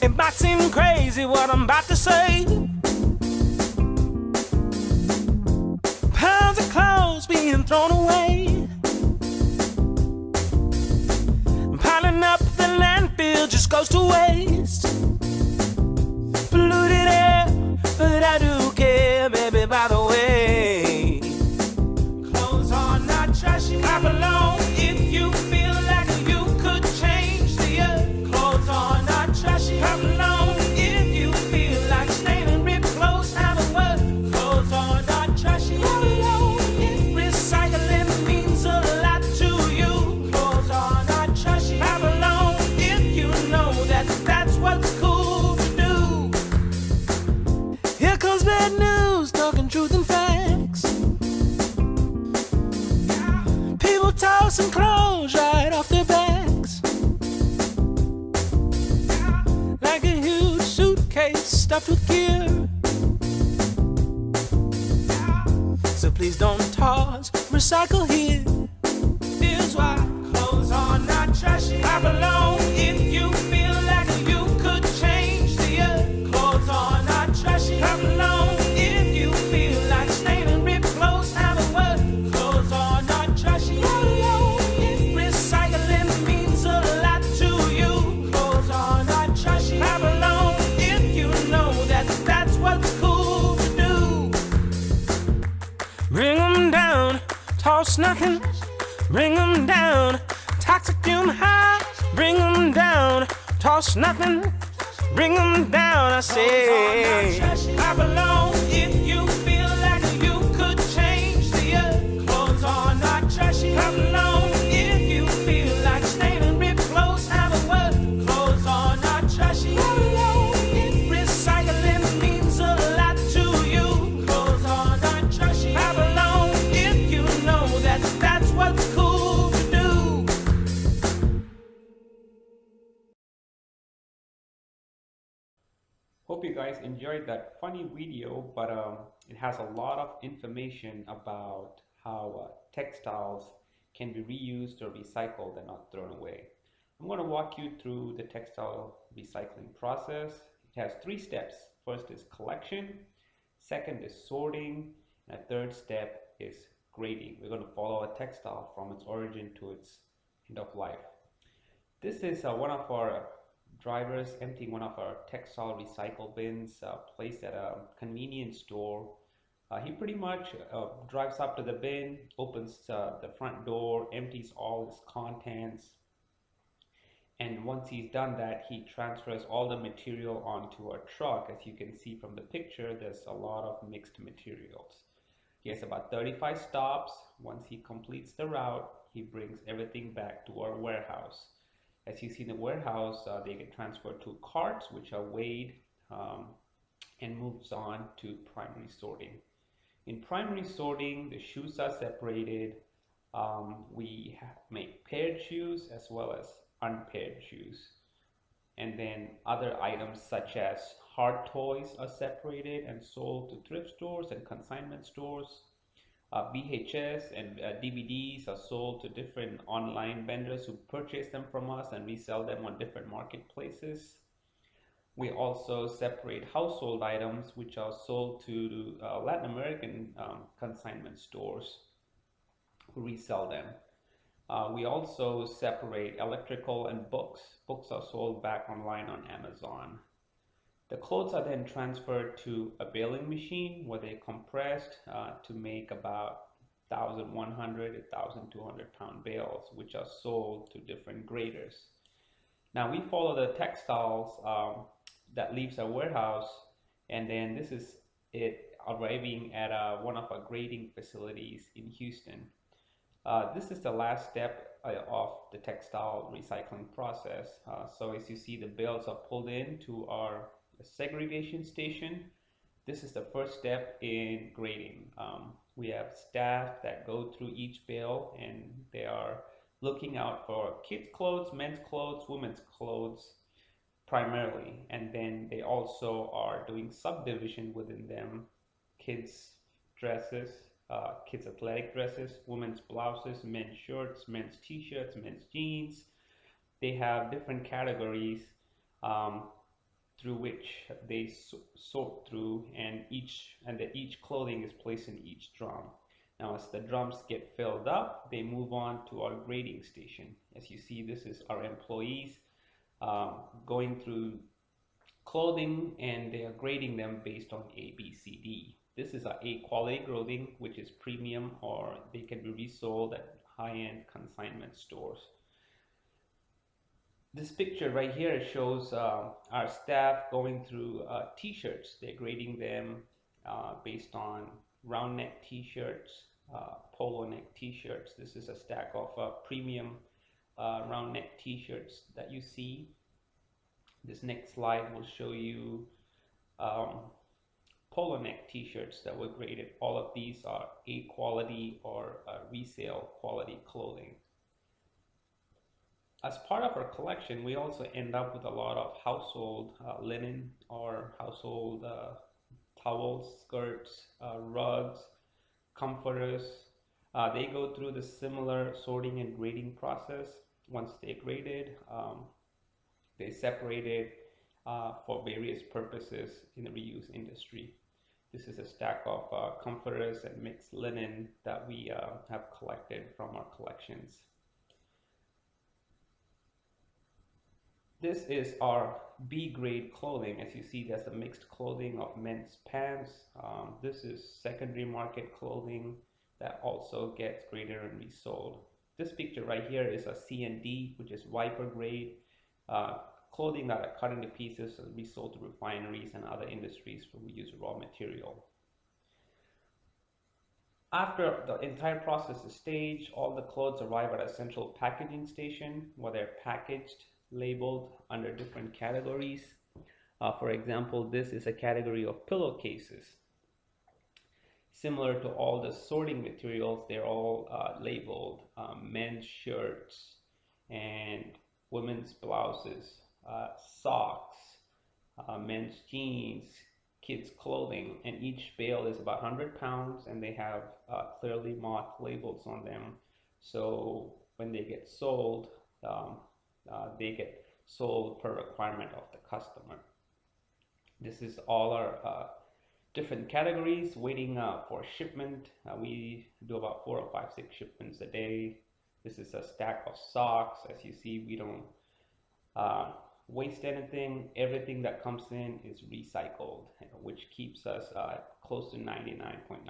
It might seem crazy what I'm about to say. Pounds of clothes being thrown away. Piling up the landfill just goes to waste. Polluted air, but I do care, baby, by the way. Clothes are not trashy. Clap along if you feel like you could change the earth. Clothes are not trashy. Clap along if you feel like staining ripped clothes have a word. Clothes are not trashy. Clap along if recycling means a lot to you. Clothes are not trashy. Clap along if you know that that's what's cool to do. Here comes bad news, talking truth and facts. People tossing clothes right off their backs, like a huge suitcase stuffed with gear. So please don't toss, recycle here. Here's why. Clothes are not trashy. Clap along if you feel like you could change the earth. Clothes are not trashy. Clap along if you feel like staining ripped clothes have a word. Clothes are not trashy. Clap along if recycling means a lot to you. Clothes are not trashy. Clap along if you know that that's what's cool to do. Bring 'em down, toss nothing. Bring 'em down, toxic fume high. Bring 'em down, toss nothing. Bring 'em down, I say. Clap along if you feel like you could change the earth. Clothes are not trashy. Clap along if you feel like staining ripped clothes have a word. Clothes are not trashy. Clap along if recycling means a lot to you. Clothes are not trashy. Clap along if you know that that's what's cool to do. Hope you guys enjoyed that funny video, but it has a lot of information about how textiles can be reused or recycled and not thrown away. I'm going to walk you through the textile recycling process. It has 3 steps. First is collection, second is sorting, and a third step is grading. We're going to follow a textile from its origin to its end of life. This is one of our drivers emptying one of our textile recycle bins placed at a convenience store. He pretty much drives up to the bin, opens the front door, empties all his contents, and once he's done that, he transfers all the material onto our truck. As you can see from the picture, there's a lot of mixed materials. He has about 35 stops. Once he completes the route, he brings everything back to our warehouse. As you see in the warehouse, they get transferred to carts, which are weighed and moves on to primary sorting. In primary sorting, the shoes are separated. We make paired shoes as well as unpaired shoes. And then other items such as hard toys are separated and sold to thrift stores and consignment stores. VHS and DVDs are sold to different online vendors who purchase them from us and resell them on different marketplaces. We also separate household items which are sold to Latin American consignment stores who resell them. We also separate electrical and books. Books are sold back online on Amazon. The clothes are then transferred to a baling machine where they're compressed to make about 1,100 to 1,200 pound bales, which are sold to different graders. Now we follow the textiles that leaves our warehouse, and then this is it arriving at one of our grading facilities in Houston. This is the last step of the textile recycling process. So as you see, the bales are pulled into our segregation station. This is the first step in grading. We have staff that go through each bale and they are looking out for kids' clothes, men's clothes, women's clothes primarily, and then they also are doing subdivision within them: kids' dresses, kids' athletic dresses, women's blouses, men's shirts, men's t-shirts, men's jeans. They have different categories through which they sort through, and each clothing is placed in each drum. Now, as the drums get filled up, they move on to our grading station. As you see, this is our employees going through clothing, and they are grading them based on A, B, C, D. This is our A quality clothing, which is premium, or they can be resold at high-end consignment stores. This picture right here shows our staff going through t-shirts. They're grading them based on round neck t-shirts, polo neck t-shirts. This is a stack of premium round neck t-shirts that you see. This next slide will show you polo neck t-shirts that were graded. All of these are A quality or resale quality clothing. As part of our collection, we also end up with a lot of household linen or household towels, skirts, rugs, comforters. They go through the similar sorting and grading process. Once they're graded, they're separated for various purposes in the reuse industry. This is a stack of comforters and mixed linen that we have collected from our collections. This is our B grade clothing. As you see, there's a mixed clothing of men's pants. This is secondary market clothing that also gets graded and resold. This picture right here is a C and D, which is wiper grade clothing that are cut into pieces and resold to refineries and other industries for reuse raw material. After the entire process is staged, all the clothes arrive at a central packaging station where they're packaged, labeled under different categories. For example, this is a category of pillowcases. Similar to all the sorting materials, they're all labeled men's shirts and women's blouses, socks, men's jeans, kids clothing, and each bale is about 100 pounds, and they have clearly marked labels on them. So when they get sold, they get sold per requirement of the customer. This is all our different categories waiting for shipment. We do about 4 or 5, 6 shipments a day. This is a stack of socks. As you see, we don't waste anything. Everything that comes in is recycled, which keeps us close to 99.9%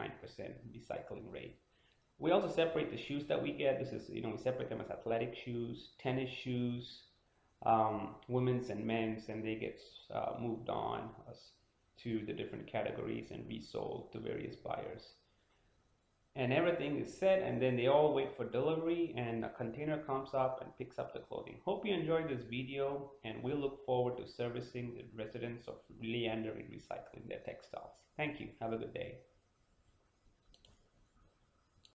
recycling rate. We also separate the shoes that we get. This is, we separate them as athletic shoes, tennis shoes, women's and men's, and they get moved on to the different categories and resold to various buyers. And everything is set, and then they all wait for delivery, and a container comes up and picks up the clothing. Hope you enjoyed this video, and we'll look forward to servicing the residents of Leander in recycling their textiles. Thank you. Have a good day.